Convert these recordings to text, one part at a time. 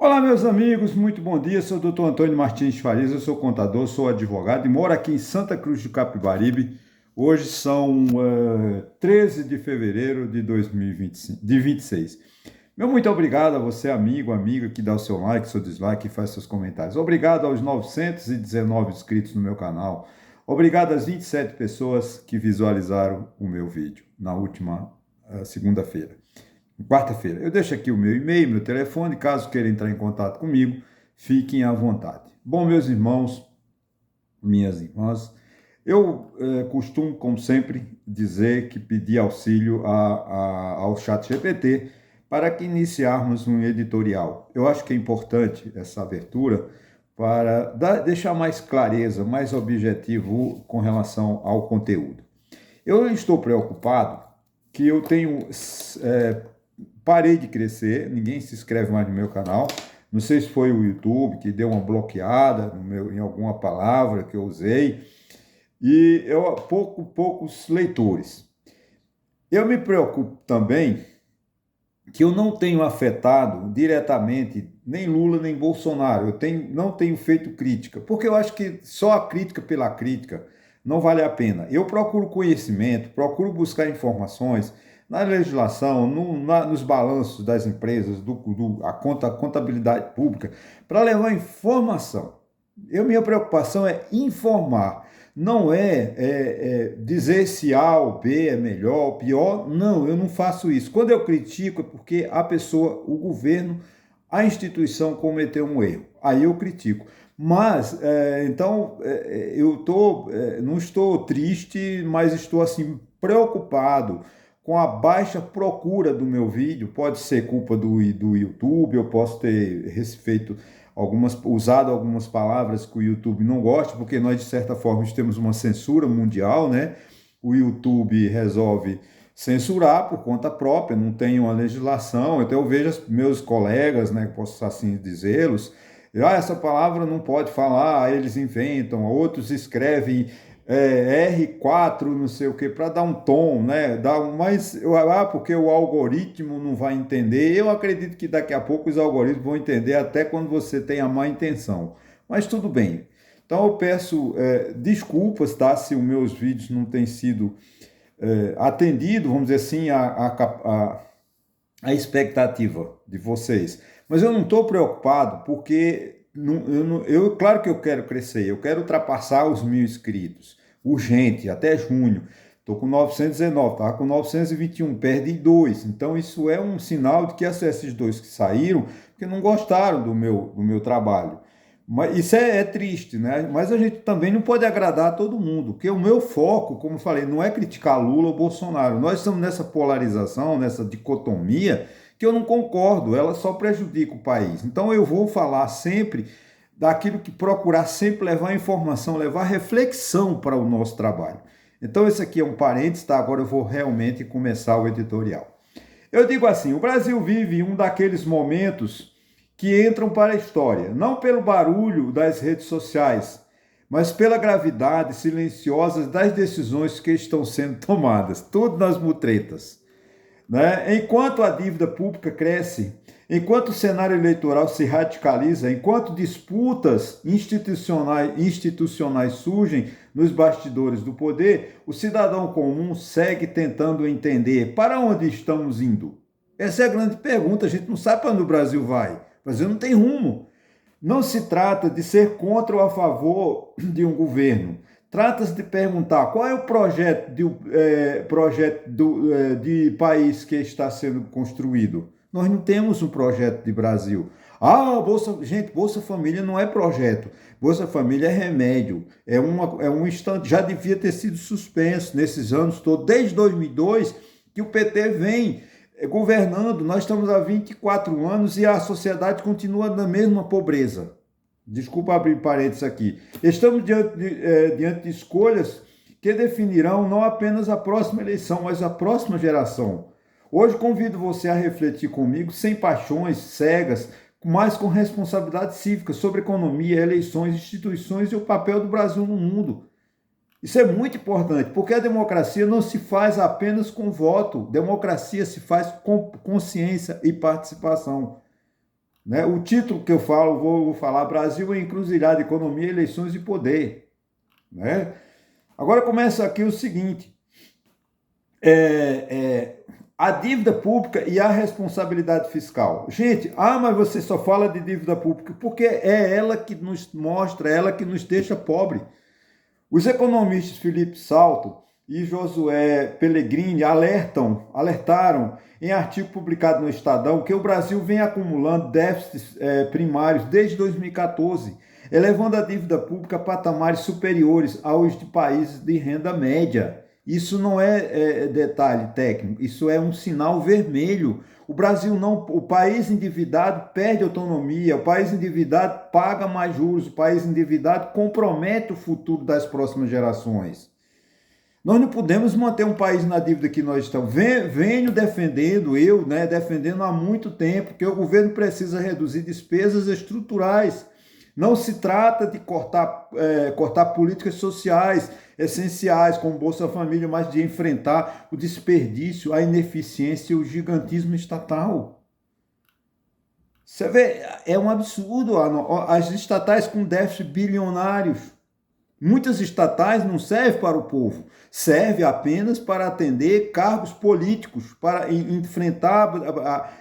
Olá, meus amigos, muito bom dia. Sou o Dr. Antônio Martins Farias, eu sou contador, sou advogado e moro aqui em Santa Cruz do Capibaribe. Hoje são 13 de fevereiro de 2025, de 26. Meu muito obrigado a você, amigo, amiga, que dá o seu like, seu dislike e faz seus comentários. Obrigado aos 919 inscritos no meu canal. Obrigado às 27 pessoas que visualizaram o meu vídeo na última segunda-feira. Quarta-feira. Eu deixo aqui o meu e-mail, meu telefone, caso queira entrar em contato comigo, fiquem à vontade. Bom, meus irmãos, minhas irmãs, eu costumo, como sempre, dizer que pedi auxílio ao ChatGPT para que iniciarmos um editorial. Eu acho que é importante essa abertura para deixar mais clareza, mais objetivo com relação ao conteúdo. Eu estou preocupado que eu tenho parei de crescer, ninguém se inscreve mais no meu canal. Não sei se foi o YouTube que deu uma bloqueada em alguma palavra que eu usei. E poucos leitores. Eu me preocupo também que eu não tenho afetado diretamente nem Lula nem Bolsonaro. Não tenho feito crítica, porque eu acho que só a crítica pela crítica não vale a pena. Eu procuro conhecimento, procuro buscar informações na legislação, nos balanços das empresas, a contabilidade pública, para levar informação. Minha preocupação é informar, não dizer se A ou B é melhor ou pior. Não, eu não faço isso. Quando eu critico é porque a pessoa, o governo, a instituição cometeu um erro. Aí eu critico. Mas, não estou triste, mas estou assim preocupado com a baixa procura do meu vídeo. Pode ser culpa do YouTube, eu posso ter usado algumas palavras que o YouTube não gosta, porque nós, de certa forma, temos uma censura mundial, né? O YouTube resolve censurar por conta própria, não tem uma legislação. Então eu vejo meus colegas, né, posso assim dizê-los, essa palavra não pode falar, aí eles inventam, outros escrevem R4, não sei o que, para dar um tom, né? Porque o algoritmo não vai entender. Eu acredito que daqui a pouco os algoritmos vão entender até quando você tem a má intenção. Mas tudo bem. Então eu peço desculpas, tá? Se os meus vídeos não têm sido atendido, vamos dizer assim, a expectativa de vocês. Mas eu não estou preocupado porque claro que eu quero crescer, eu quero ultrapassar os 1.000 inscritos, urgente, até junho. Estou com 919, estava com 921, perdi 2. Então isso é um sinal de que esses 2 que saíram, porque não gostaram do meu trabalho. Mas isso é triste, né? Mas a gente também não pode agradar todo mundo, porque o meu foco, como eu falei, não é criticar Lula ou Bolsonaro. Nós estamos nessa polarização, nessa dicotomia, que eu não concordo, ela só prejudica o país. Então eu vou falar sempre daquilo que procurar sempre levar informação, levar reflexão para o nosso trabalho. Então esse aqui é um parênteses, tá? Agora eu vou realmente começar o editorial. Eu digo assim, o Brasil vive um daqueles momentos que entram para a história, não pelo barulho das redes sociais, mas pela gravidade silenciosa das decisões que estão sendo tomadas, tudo nas mutretas. Né? Enquanto a dívida pública cresce, enquanto o cenário eleitoral se radicaliza, enquanto disputas institucionais surgem nos bastidores do poder, o cidadão comum segue tentando entender para onde estamos indo. Essa é a grande pergunta, a gente não sabe para onde o Brasil vai. O Brasil não tem rumo. Não se trata de ser contra ou a favor de um governo. Trata-se de perguntar qual é o projeto de país que está sendo construído. Nós não temos um projeto de Brasil. Bolsa Família não é projeto. Bolsa Família é remédio. É um instante, já devia ter sido suspenso nesses anos todos, desde 2002, que o PT vem governando. Nós estamos há 24 anos e a sociedade continua na mesma pobreza. Desculpa abrir parênteses aqui. Estamos diante de escolhas que definirão não apenas a próxima eleição, mas a próxima geração. Hoje convido você a refletir comigo, sem paixões cegas, mas com responsabilidade cívica, sobre economia, eleições, instituições e o papel do Brasil no mundo. Isso é muito importante, porque a democracia não se faz apenas com voto, democracia se faz com consciência e participação. né? O título que eu falo, vou falar Brasil em encruzilhada, economia, eleições e poder, né? Agora começa aqui o seguinte, a dívida pública e a responsabilidade fiscal. Gente, mas você só fala de dívida pública porque é ela que nos mostra, é ela que nos deixa pobre. Os economistas Felipe Salto e Josué Pellegrini alertaram em artigo publicado no Estadão que o Brasil vem acumulando déficits primários desde 2014, elevando a dívida pública a patamares superiores aos de países de renda média. Isso não é detalhe técnico, isso é um sinal vermelho. O Brasil não, o país endividado perde autonomia, o país endividado paga mais juros, o país endividado compromete o futuro das próximas gerações. Nós não podemos manter um país na dívida que nós estamos. Venho defendendo, defendendo há muito tempo, que o governo precisa reduzir despesas estruturais. Não se trata de cortar políticas sociais essenciais, como Bolsa Família, mas de enfrentar o desperdício, a ineficiência e o gigantismo estatal. Você vê, é um absurdo as estatais com déficit bilionários. Muitas estatais não servem para o povo, servem apenas para atender cargos políticos, para enfrentar,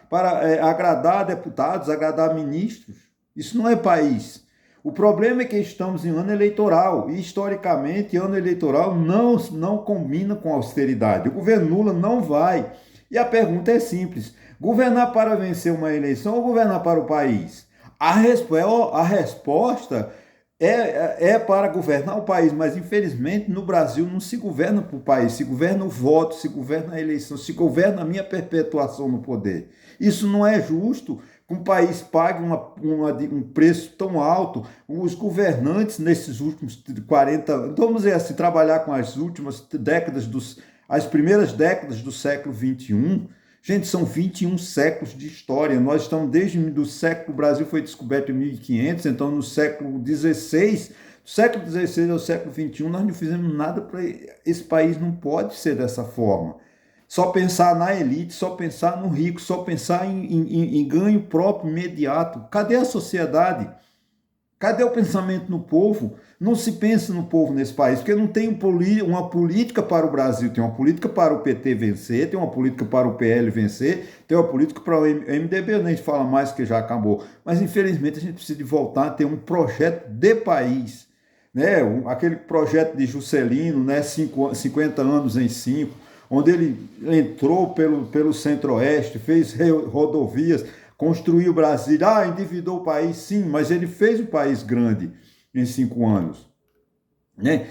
para agradar deputados, agradar ministros. Isso não é país. O problema é que estamos em ano eleitoral e, historicamente, ano eleitoral não combina com austeridade. O governo Lula não vai. E a pergunta é simples: governar para vencer uma eleição ou governar para o país? A resposta é para governar o país, mas infelizmente no Brasil não se governa para o país, se governa o voto, se governa a eleição, se governa a minha perpetuação no poder. Isso não é justo que um país pague um preço tão alto. Os governantes nesses últimos 40 anos, vamos dizer assim, trabalhar com as últimas décadas, as primeiras décadas do século XXI, gente, são 21 séculos de história. Nós estamos desde o século, o Brasil foi descoberto em 1500, então no século XVI, do século XVI ao século XXI, nós não fizemos nada para... Esse país não pode ser dessa forma. Só pensar na elite, só pensar no rico, só pensar em ganho próprio imediato. Cadê a sociedade? Cadê o pensamento no povo? Não se pensa no povo nesse país, porque não tem uma política para o Brasil. Tem uma política para o PT vencer, tem uma política para o PL vencer, tem uma política para o MDB, a gente fala mais que já acabou. Mas, infelizmente, a gente precisa de voltar a ter um projeto de país. Né? Aquele projeto de Juscelino, né? 50 anos em 5, onde ele entrou pelo Centro-Oeste, fez rodovias, construiu Brasília, endividou o país, sim, mas ele fez o país grande em 5 anos. Né?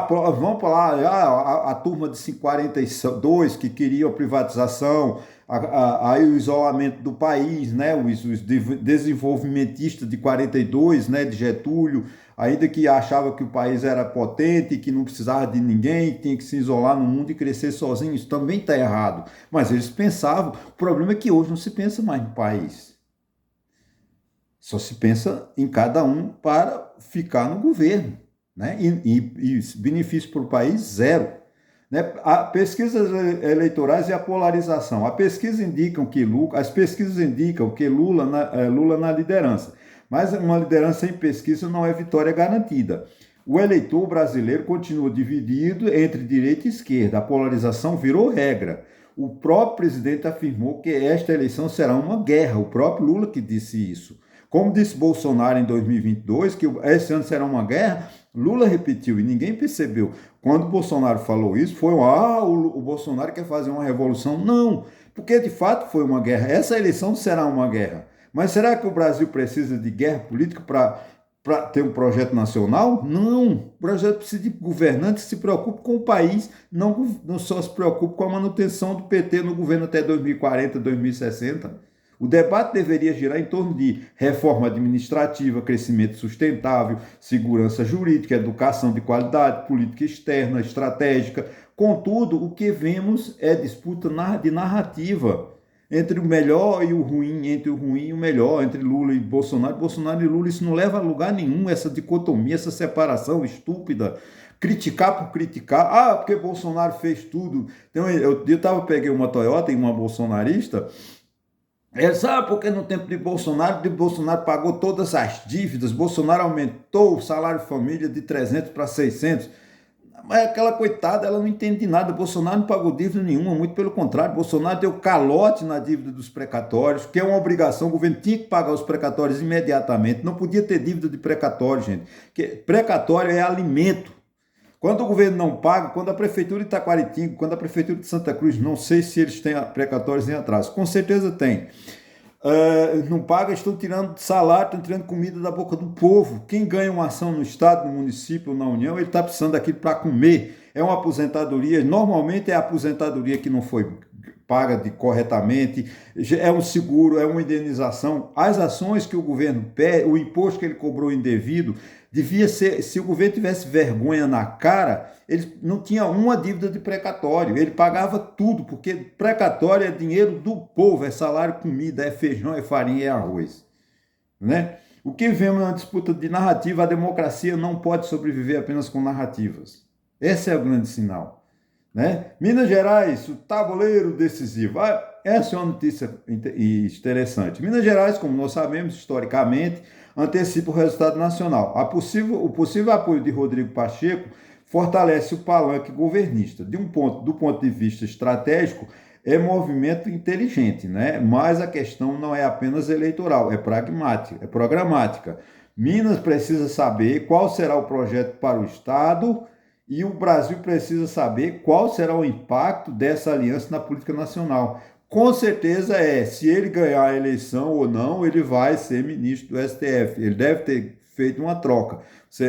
Vamos falar, a turma de 42 que queria a privatização, aí o isolamento do país, né? os desenvolvimentistas de 42, né? de Getúlio, ainda que achava que o país era potente, que não precisava de ninguém, que tinha que se isolar no mundo e crescer sozinho. Isso também está errado. Mas eles pensavam. O problema é que hoje não se pensa mais no país. Só se pensa em cada um para ficar no governo. Né? E benefício para o país, zero. Né? As pesquisas eleitorais e a polarização. As pesquisas indicam que Lula na liderança. Mas uma liderança sem pesquisa não é vitória garantida. O eleitor brasileiro continua dividido entre direita e esquerda. A polarização virou regra. O próprio presidente afirmou que esta eleição será uma guerra. O próprio Lula que disse isso. Como disse Bolsonaro em 2022, que esse ano será uma guerra, Lula repetiu e ninguém percebeu. Quando Bolsonaro falou isso, foi o Bolsonaro quer fazer uma revolução. Não, porque de fato foi uma guerra. Essa eleição será uma guerra. Mas será que o Brasil precisa de guerra política para ter um projeto nacional? Não. O Brasil precisa de governantes que se preocupem com o país, não só se preocupem com a manutenção do PT no governo até 2040, 2060. O debate deveria girar em torno de reforma administrativa, crescimento sustentável, segurança jurídica, educação de qualidade, política externa, estratégica. Contudo, o que vemos é disputa de narrativa entre o melhor e o ruim, entre o ruim e o melhor, entre Lula e Bolsonaro e Lula. Isso não leva a lugar nenhum, essa dicotomia, essa separação estúpida. Criticar por criticar. Porque Bolsonaro fez tudo. Então, peguei uma Toyota e uma bolsonarista. Sabe porque no tempo de Bolsonaro pagou todas as dívidas, Bolsonaro aumentou o salário família de 300 para 600. Mas aquela coitada, ela não entende de nada. Bolsonaro não pagou dívida nenhuma, muito pelo contrário. Bolsonaro deu calote na dívida dos precatórios, que é uma obrigação. O governo tinha que pagar os precatórios imediatamente. Não podia ter dívida de precatório, gente. Porque precatório é alimento. Quando o governo não paga, quando a prefeitura de Taquaritinga, quando a prefeitura de Santa Cruz, não sei se eles têm precatórios em atraso, com certeza tem. Não paga, estão tirando salário, estão tirando comida da boca do povo. Quem ganha uma ação no Estado, no município ou na União, ele está precisando daquilo para comer. É uma aposentadoria, normalmente é a aposentadoria que não foi paga corretamente, é um seguro, é uma indenização. As ações que o governo pede, o imposto que ele cobrou indevido, devia ser, se o governo tivesse vergonha na cara, ele não tinha uma dívida de precatório, ele pagava tudo, porque precatório é dinheiro do povo, é salário, comida, é feijão, é farinha, é arroz, né? O que vemos na disputa de narrativa, a democracia não pode sobreviver apenas com narrativas. Esse é o grande sinal, né? Minas Gerais, o tabuleiro decisivo. Essa é uma notícia interessante. Minas Gerais, como nós sabemos, historicamente, antecipa o resultado nacional. O possível apoio de Rodrigo Pacheco fortalece o palanque governista. Do ponto de vista estratégico, é movimento inteligente, né? Mas a questão não é apenas eleitoral, é pragmática, é programática. Minas precisa saber qual será o projeto para o Estado e o Brasil precisa saber qual será o impacto dessa aliança na política nacional. Com certeza se ele ganhar a eleição ou não, ele vai ser ministro do STF. Ele deve ter feito uma troca.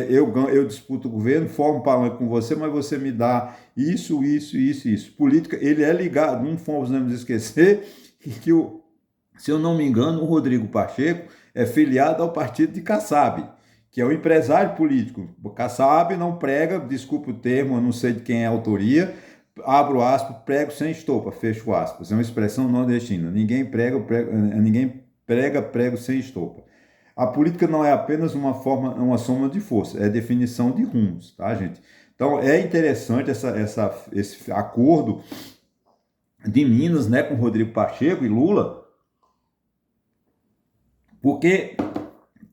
Eu disputo o governo, formo palanque com você, mas você me dá isso, isso, isso, isso. Política, ele é ligado, não podemos esquecer que, se eu não me engano, o Rodrigo Pacheco é filiado ao partido de Kassab, que é o empresário político. O Kassab não prega, desculpe o termo, eu não sei de quem é a autoria, abro aspas, prego sem estopa, fecho aspas. É uma expressão nordestina. Ninguém prega prego sem estopa. A política não é apenas uma soma de força, é definição de rumos, tá, gente? Então é interessante esse acordo de Minas, né, com Rodrigo Pacheco e Lula, porque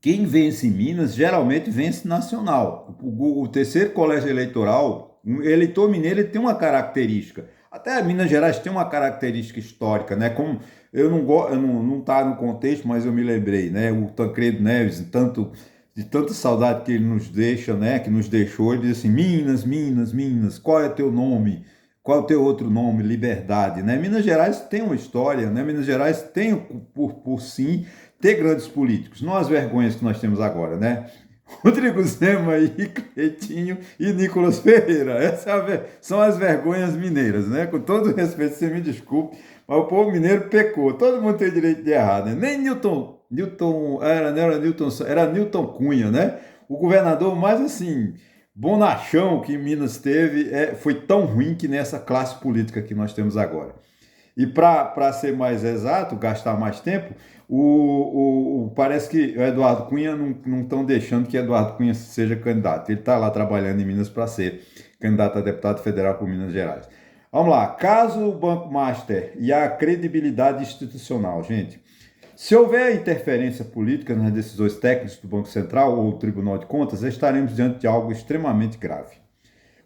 quem vence em Minas geralmente vence nacional. O terceiro colégio eleitoral, o eleitor mineiro, ele tem uma característica. Até Minas Gerais tem uma característica histórica, né? Como eu não tá no contexto, mas eu me lembrei, né? O Tancredo Neves, de tanta saudade que ele nos deixa, né? Que nos deixou, ele diz assim: Minas, Minas, Minas, qual é teu nome? Qual é o teu outro nome? Liberdade, né? Minas Gerais tem uma história, né? Minas Gerais tem, por sim, ter grandes políticos, não as vergonhas que nós temos agora, né? Rodrigo Zema e Cleitinho e Nicolas Ferreira. São as vergonhas mineiras, né? Com todo respeito, você me desculpe, mas o povo mineiro pecou. Todo mundo tem direito de errar, né? Nem era Newton Cunha, né? O governador mais assim, bonachão que Minas teve, foi tão ruim que nessa classe política que nós temos agora. E para ser mais exato, gastar mais tempo, parece que o Eduardo Cunha não estão deixando que Eduardo Cunha seja candidato. Ele está lá trabalhando em Minas para ser candidato a deputado federal por Minas Gerais. Vamos lá. Caso o Banco Master e a credibilidade institucional, gente. Se houver interferência política nas decisões técnicas do Banco Central ou do Tribunal de Contas, estaremos diante de algo extremamente grave.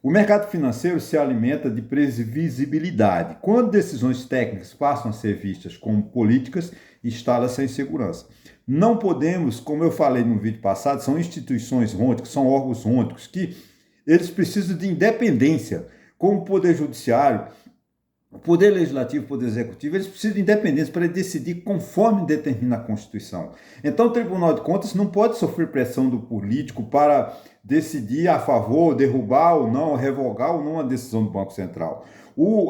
O mercado financeiro se alimenta de previsibilidade. Quando decisões técnicas passam a ser vistas como políticas, instala-se a insegurança. Não podemos, como eu falei no vídeo passado, são instituições rônticas, são órgãos rônticos que eles precisam de independência, como o Poder Judiciário, o Poder Legislativo, o Poder Executivo, eles precisam de independência para decidir conforme determina a Constituição. Então, o Tribunal de Contas não pode sofrer pressão do político para decidir a favor, derrubar ou não, revogar ou não a decisão do Banco Central.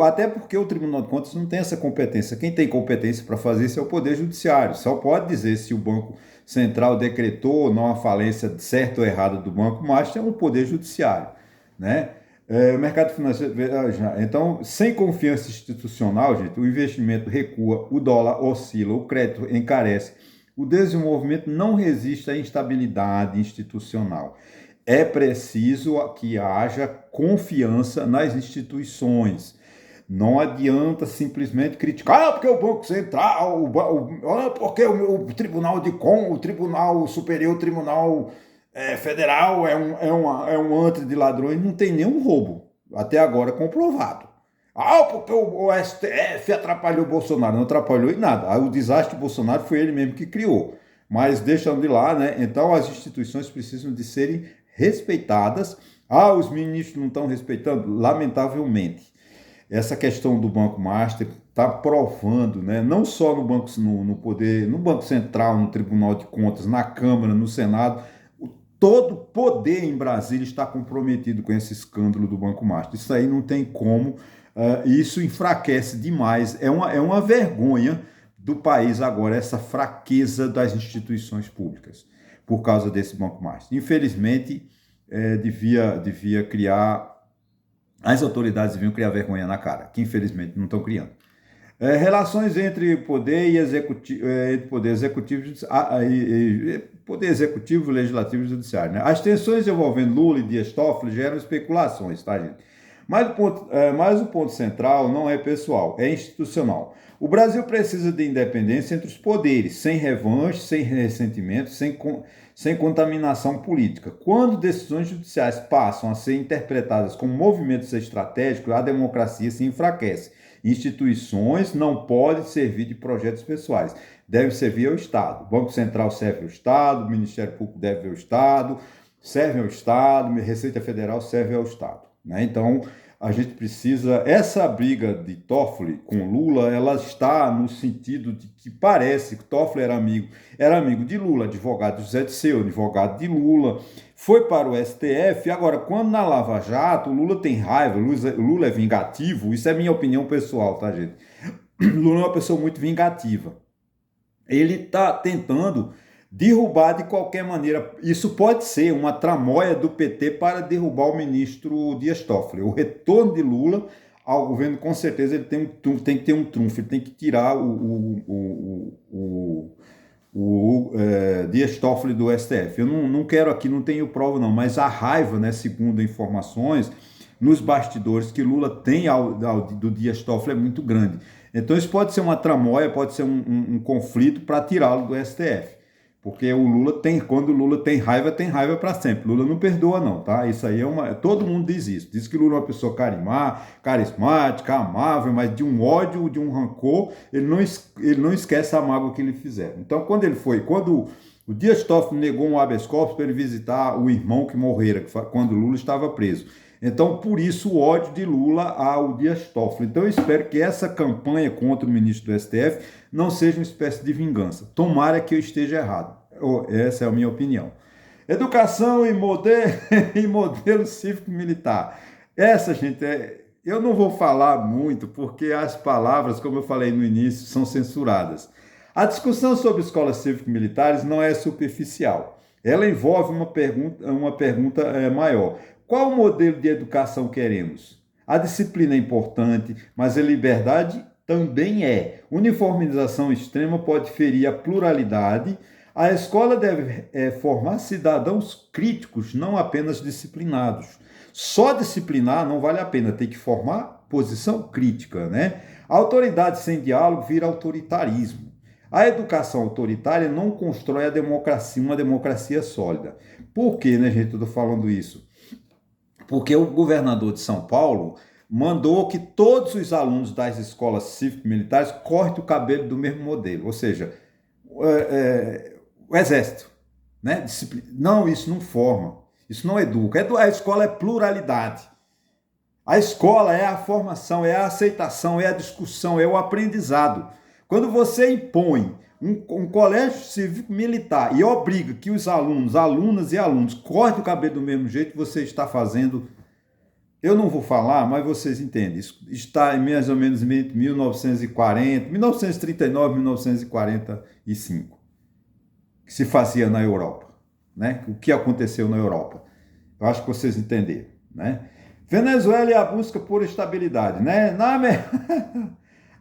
Até porque o Tribunal de Contas não tem essa competência. Quem tem competência para fazer isso é o Poder Judiciário. Só pode dizer se o Banco Central decretou ou não a falência certa ou errada do banco, mas é o Poder Judiciário, né? O mercado financeiro. Então, sem confiança institucional, gente, o investimento recua, o dólar oscila, o crédito encarece, o desenvolvimento não resiste à instabilidade institucional. É preciso que haja confiança nas instituições. Não adianta simplesmente criticar, porque o Banco Central, porque o Tribunal o Tribunal Superior, o Tribunal Federal é um antro de ladrões, não tem nenhum roubo, até agora comprovado. Porque o STF atrapalhou o Bolsonaro. Não atrapalhou em nada. O desastre do Bolsonaro foi ele mesmo que criou. Mas deixando de lá, né? Então as instituições precisam de serem respeitadas. Os ministros não estão respeitando? Lamentavelmente. Essa questão do Banco Master está provando, né? Não só no Banco, no Poder, no Banco Central, no Tribunal de Contas, na Câmara, no Senado, todo o poder em Brasília está comprometido com esse escândalo do Banco Master. Isso aí não tem como. Isso enfraquece demais. É uma vergonha do país agora, essa fraqueza das instituições públicas, por causa desse Banco Master. Infelizmente, devia criar, as autoridades deviam criar vergonha na cara, que infelizmente não estão criando. Relações entre poder e executivo, poder executivo, legislativo e judiciário. Né? As tensões envolvendo Lula e Dias Toffoli geram especulações, tá, gente? Mas o ponto central não é pessoal, é institucional. O Brasil precisa de independência entre os poderes, sem revanche, sem ressentimento, sem contaminação política. Quando decisões judiciais passam a ser interpretadas como movimentos estratégicos, a democracia se enfraquece. Instituições não podem servir de projetos pessoais, devem servir ao Estado. O Banco Central serve ao Estado, o Ministério Público deve ao Estado, serve ao Estado, a Receita Federal serve ao Estado. Né? Então, a gente precisa... Essa briga de Toffoli com Lula, ela está no sentido de que parece que Toffoli era amigo de Lula, advogado de José Dirceu, advogado de Lula, foi para o STF. Agora, quando na Lava Jato, o Lula tem raiva, o Lula é vingativo, isso é minha opinião pessoal, tá, gente? Lula é uma pessoa muito vingativa. Ele está tentando derrubar de qualquer maneira. Isso pode ser uma tramóia do PT para derrubar o ministro Dias Toffoli. O retorno de Lula ao governo, com certeza, ele tem que ter um trunfo, ele tem que tirar o Dias Toffoli do STF. Eu não quero aqui, não tenho prova não, mas a raiva, né, segundo informações, nos bastidores que Lula tem do Dias Toffoli é muito grande. Então isso pode ser uma tramóia, pode ser um conflito para tirá-lo do STF. Porque o Lula quando o Lula tem raiva para sempre. Lula não perdoa não, tá? Isso aí todo mundo diz isso. Diz que Lula é uma pessoa carismática, amável, mas de um ódio, de um rancor, ele não esquece a mágoa que ele fizeram. Então, quando o Dias Toffoli negou um habeas corpus para ele visitar o irmão que morrera, quando Lula estava preso. Então, por isso, o ódio de Lula ao Dias Toffoli. Então, eu espero que essa campanha contra o ministro do STF não seja uma espécie de vingança. Tomara que eu esteja errado. Essa é a minha opinião. Educação e modelo cívico-militar. Essa, gente, eu não vou falar muito, porque as palavras, como eu falei no início, são censuradas. A discussão sobre escolas cívico-militares não é superficial. Ela envolve uma pergunta maior. Qual modelo de educação queremos? A disciplina é importante, mas a liberdade também é. Uniformização extrema pode ferir a pluralidade. A escola deve formar cidadãos críticos, não apenas disciplinados. Só disciplinar não vale a pena, tem que formar posição crítica, né? A autoridade sem diálogo vira autoritarismo. A educação autoritária não constrói uma democracia sólida. Por que, né, gente, eu estou falando isso? Porque o governador de São Paulo mandou que todos os alunos das escolas cívico-militares cortem o cabelo do mesmo modelo, ou seja, o exército, né? Não, isso não forma, isso não educa. A escola é pluralidade. A escola é a formação, é a aceitação, é a discussão, é o aprendizado. Quando você impõe um colégio cívico-militar e obriga que os alunas e alunos cortem o cabelo do mesmo jeito, você está fazendo... Eu não vou falar, mas vocês entendem. Isso está em mais ou menos 1940, 1939, 1945, que se fazia na Europa, né? O que aconteceu na Europa. Eu acho que vocês entenderam, né? Venezuela e a busca por estabilidade, né?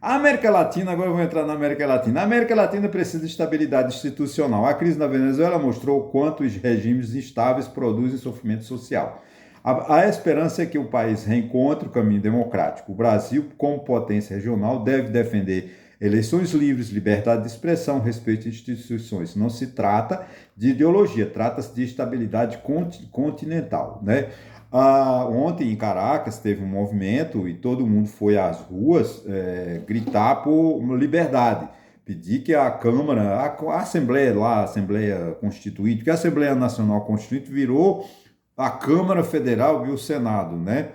A América Latina, agora eu vou entrar na América Latina. A América Latina precisa de estabilidade institucional. A crise na Venezuela mostrou o quanto os regimes instáveis produzem sofrimento social. A esperança é que o país reencontre o caminho democrático. O Brasil, como potência regional, deve defender eleições livres, liberdade de expressão, respeito às instituições. Não se trata de ideologia, trata-se de estabilidade continental, né? Ontem em Caracas teve um movimento e todo mundo foi às ruas gritar por liberdade, pedir que a Câmara, a Assembleia lá, a Assembleia Constituinte, que a Assembleia Nacional Constituinte virou a Câmara Federal e o Senado, né?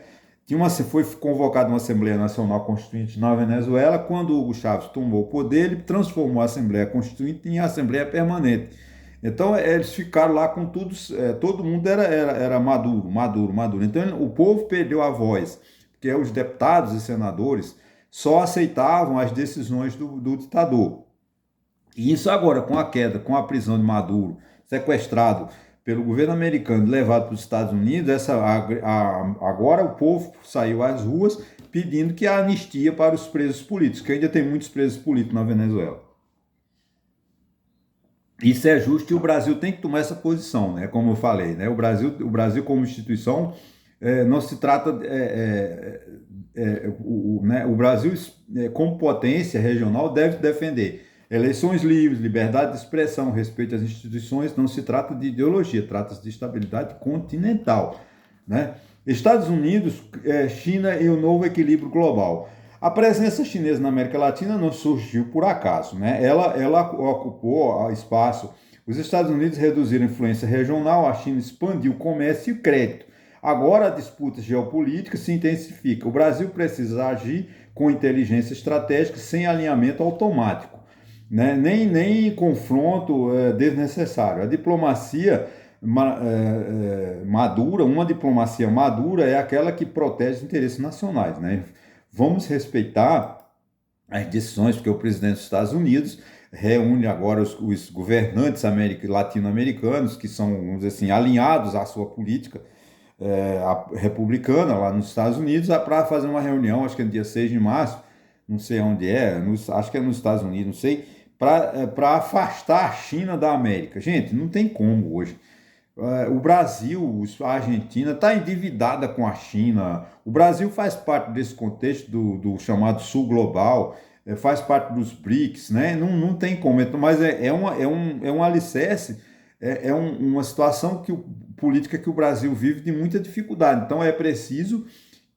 Foi convocada uma Assembleia Nacional Constituinte na Venezuela. Quando Hugo Chávez tomou o poder, ele transformou a Assembleia Constituinte em Assembleia Permanente. Então, eles ficaram lá com tudo, todo mundo era Maduro, Maduro, Maduro. Então, o povo perdeu a voz, porque os deputados e senadores só aceitavam as decisões do ditador. E isso agora, com a queda, com a prisão de Maduro, sequestrado pelo governo americano, levado para os Estados Unidos, agora o povo saiu às ruas pedindo que a anistia para os presos políticos, que ainda tem muitos presos políticos na Venezuela. Isso é justo e o Brasil tem que tomar essa posição, né? Como eu falei, né? O Brasil como instituição, não se trata... o Brasil, como potência regional, deve defender eleições livres, liberdade de expressão, respeito às instituições. Não se trata de ideologia, trata-se de estabilidade continental, né? Estados Unidos, China e o novo equilíbrio global. A presença chinesa na América Latina não surgiu por acaso, né? Ela ocupou espaço. Os Estados Unidos reduziram a influência regional, a China expandiu o comércio e o crédito. Agora a disputa geopolítica se intensifica. O Brasil precisa agir com inteligência estratégica, sem alinhamento automático, né? Nem confronto desnecessário. A diplomacia madura, uma diplomacia madura é aquela que protege os interesses nacionais, né? Vamos respeitar as decisões, porque o presidente dos Estados Unidos reúne agora os governantes latino-americanos, que são, vamos dizer assim, alinhados à sua política republicana lá nos Estados Unidos, para fazer uma reunião, acho que é no dia 6 de março, não sei onde acho que é nos Estados Unidos, não sei, para afastar a China da América. Gente, não tem como hoje. O Brasil, a Argentina está endividada com a China. O Brasil faz parte desse contexto do chamado Sul Global, faz parte dos BRICS, né? Não tem como, mas é um alicerce, uma situação política que o Brasil vive de muita dificuldade. Então é preciso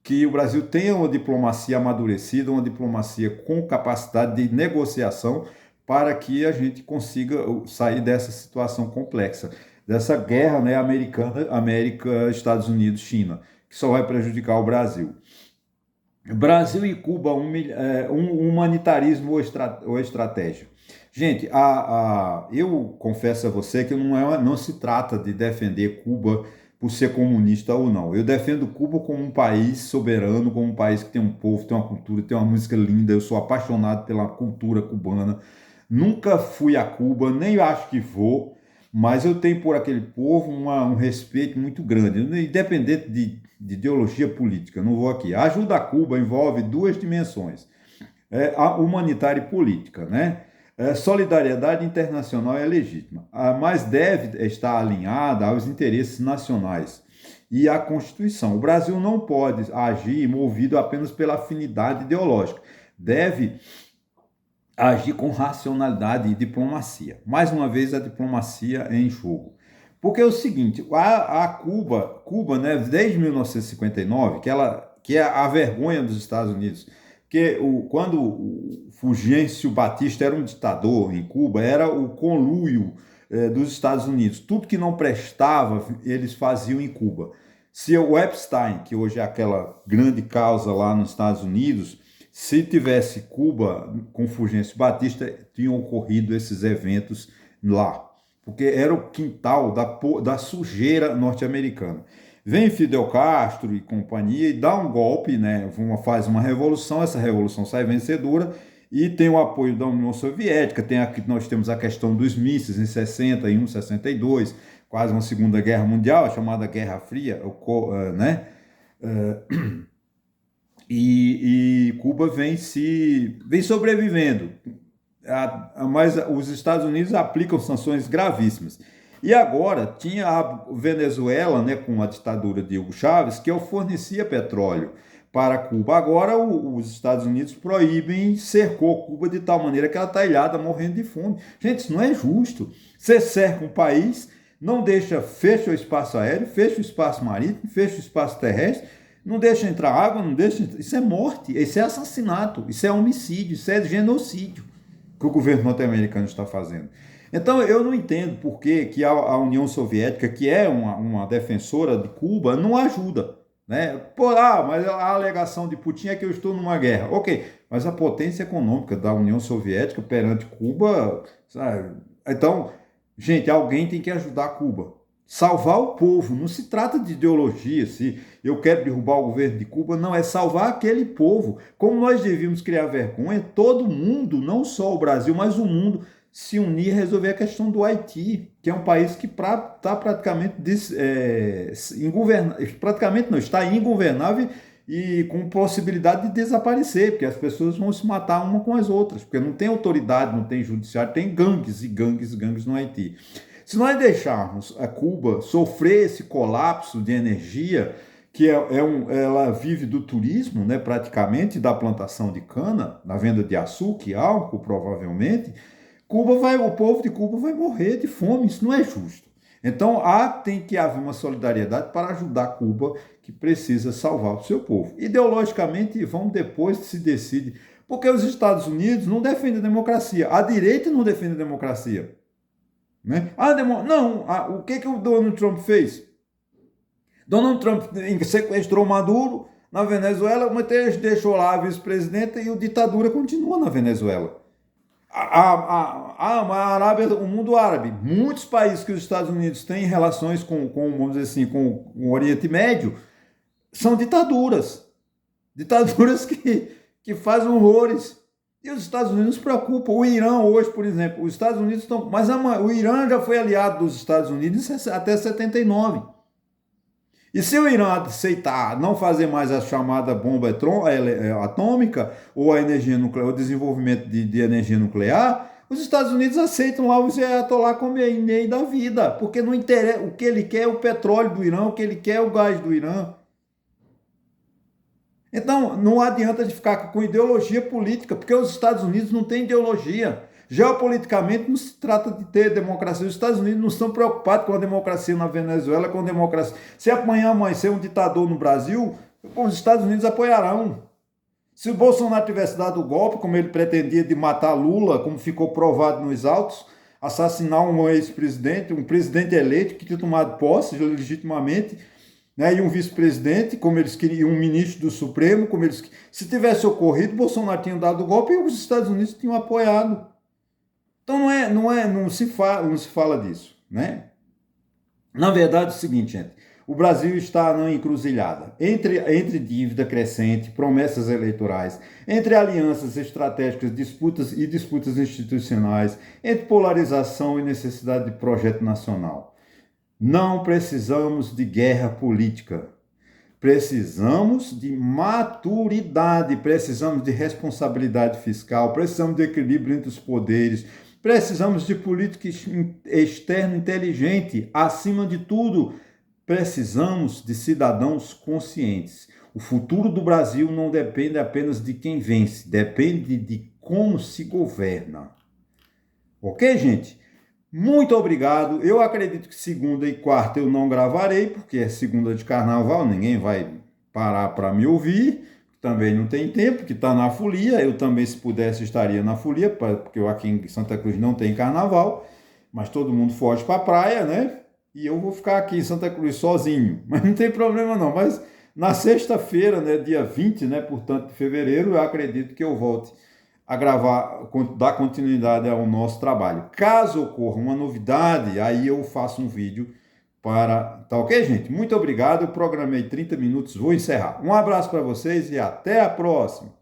que o Brasil tenha uma diplomacia amadurecida, uma diplomacia com capacidade de negociação, para que a gente consiga sair dessa situação complexa, dessa guerra, né, América, Estados Unidos, China, que só vai prejudicar o Brasil. Brasil e Cuba, um humanitarismo ou estratégia. Gente, eu confesso a você que não se trata de defender Cuba por ser comunista ou não. Eu defendo Cuba como um país soberano, como um país que tem um povo, tem uma cultura, tem uma música linda. Eu sou apaixonado pela cultura cubana. Nunca fui a Cuba, nem acho que vou, mas eu tenho por aquele povo um respeito muito grande, independente de ideologia política. Não vou aqui. A ajuda a Cuba envolve duas dimensões, a humanitária e política, né? Solidariedade internacional é legítima, mas deve estar alinhada aos interesses nacionais e à Constituição. O Brasil não pode agir movido apenas pela afinidade ideológica. Deve agir com racionalidade e diplomacia. Mais uma vez, a diplomacia em jogo. Porque é o seguinte, Cuba, né, desde 1959, que é a vergonha dos Estados Unidos, porque quando o Fulgêncio Batista era um ditador em Cuba, era o conluio dos Estados Unidos. Tudo que não prestava, eles faziam em Cuba. Se o Epstein, que hoje é aquela grande causa lá nos Estados Unidos, se tivesse Cuba com Fulgêncio Batista, tinham ocorrido esses eventos lá, porque era o quintal da sujeira norte-americana. Vem Fidel Castro e companhia e dá um golpe, né? Faz uma revolução, essa revolução sai vencedora e tem o apoio da União Soviética. Nós temos a questão dos mísseis em 61, 62, quase uma Segunda Guerra Mundial, a chamada Guerra Fria, né? E Cuba vem sobrevivendo, mas os Estados Unidos aplicam sanções gravíssimas. E agora tinha a Venezuela, né, com a ditadura de Hugo Chávez, que fornecia petróleo para Cuba. Agora os Estados Unidos proíbem, cercou Cuba de tal maneira que ela está ilhada, morrendo de fome. Gente, isso não é justo. Você cerca um país, não deixa, fecha o espaço aéreo, fecha o espaço marítimo, fecha o espaço terrestre, não deixa entrar água, não deixa. Isso é morte, isso é assassinato, isso é homicídio, isso é genocídio que o governo norte-americano está fazendo. Então eu não entendo por que a União Soviética, que é uma defensora de Cuba, não ajuda. Né? Pô, mas a alegação de Putin é que eu estou numa guerra. Ok, mas a potência econômica da União Soviética perante Cuba, sabe? Então, gente, alguém tem que ajudar Cuba. Salvar o povo, não se trata de ideologia, se eu quero derrubar o governo de Cuba, não, é salvar aquele povo. Como nós devíamos criar vergonha, todo mundo, não só o Brasil, mas o mundo, se unir e resolver a questão do Haiti, que é um país que está praticamente, praticamente não, está ingovernável e com possibilidade de desaparecer, porque as pessoas vão se matar uma com as outras, porque não tem autoridade, não tem judiciário, tem gangues e gangues e gangues no Haiti. Se nós deixarmos a Cuba sofrer esse colapso de energia, que ela vive do turismo, né, praticamente, da plantação de cana, da venda de açúcar e álcool, provavelmente, o povo de Cuba vai morrer de fome, isso não é justo. Então tem que haver uma solidariedade para ajudar Cuba, que precisa salvar o seu povo. Ideologicamente, vamos depois se decide, porque os Estados Unidos não defendem a democracia, a direita não defende a democracia. Né? O que o Donald Trump fez? Donald Trump sequestrou Maduro na Venezuela, mas deixou lá a vice-presidenta e a ditadura continua na Venezuela. A Arábia, o mundo árabe, muitos países que os Estados Unidos têm relações vamos dizer assim, com o Oriente Médio, são ditaduras. Ditaduras que fazem horrores. E os Estados Unidos se preocupam. O Irã hoje, por exemplo, os Estados Unidos estão... Mas o Irã já foi aliado dos Estados Unidos até 79. E se o Irã aceitar não fazer mais a chamada bomba atômica ou a energia nuclear, o desenvolvimento de energia nuclear, os Estados Unidos aceitam lá o Ayatollah Khomeini da vida, porque não interessa, o que ele quer é o petróleo do Irã, o que ele quer é o gás do Irã. Então, não adianta de ficar com ideologia política, porque os Estados Unidos não têm ideologia. Geopoliticamente, não se trata de ter democracia. Os Estados Unidos não estão preocupados com a democracia na Venezuela, com a democracia. Se amanhã amanhecer um ditador no Brasil, os Estados Unidos apoiarão. Se o Bolsonaro tivesse dado o golpe, como ele pretendia, de matar Lula, como ficou provado nos autos, assassinar um ex-presidente, um presidente eleito que tinha tomado posse legitimamente, né, e um vice-presidente, como eles queriam, um ministro do Supremo, como eles... Se tivesse ocorrido, Bolsonaro tinha dado o golpe e os Estados Unidos tinham apoiado. Então não se fala disso, né? Na verdade é o seguinte, gente, o Brasil está na encruzilhada entre dívida crescente, promessas eleitorais, entre alianças estratégicas, disputas institucionais, entre polarização e necessidade de projeto nacional. Não precisamos de guerra política. Precisamos de maturidade, precisamos de responsabilidade fiscal, precisamos de equilíbrio entre os poderes, precisamos de política externa inteligente. Acima de tudo, precisamos de cidadãos conscientes. O futuro do Brasil não depende apenas de quem vence, depende de como se governa. Ok, gente? Muito obrigado. Eu acredito que segunda e quarta eu não gravarei, porque é segunda de carnaval, ninguém vai parar para me ouvir. Também não tem tempo, que está na folia. Eu também, se pudesse, estaria na folia, porque eu aqui em Santa Cruz não tem carnaval, mas todo mundo foge para a praia, né? E eu vou ficar aqui em Santa Cruz sozinho. Mas não tem problema não. Mas na sexta-feira, né, dia 20, né, portanto, de fevereiro, eu acredito que eu volte a gravar, dar continuidade ao nosso trabalho. Caso ocorra uma novidade, aí eu faço um vídeo para... Tá ok, gente? Muito obrigado. Eu programei 30 minutos, vou encerrar. Um abraço para vocês e até a próxima.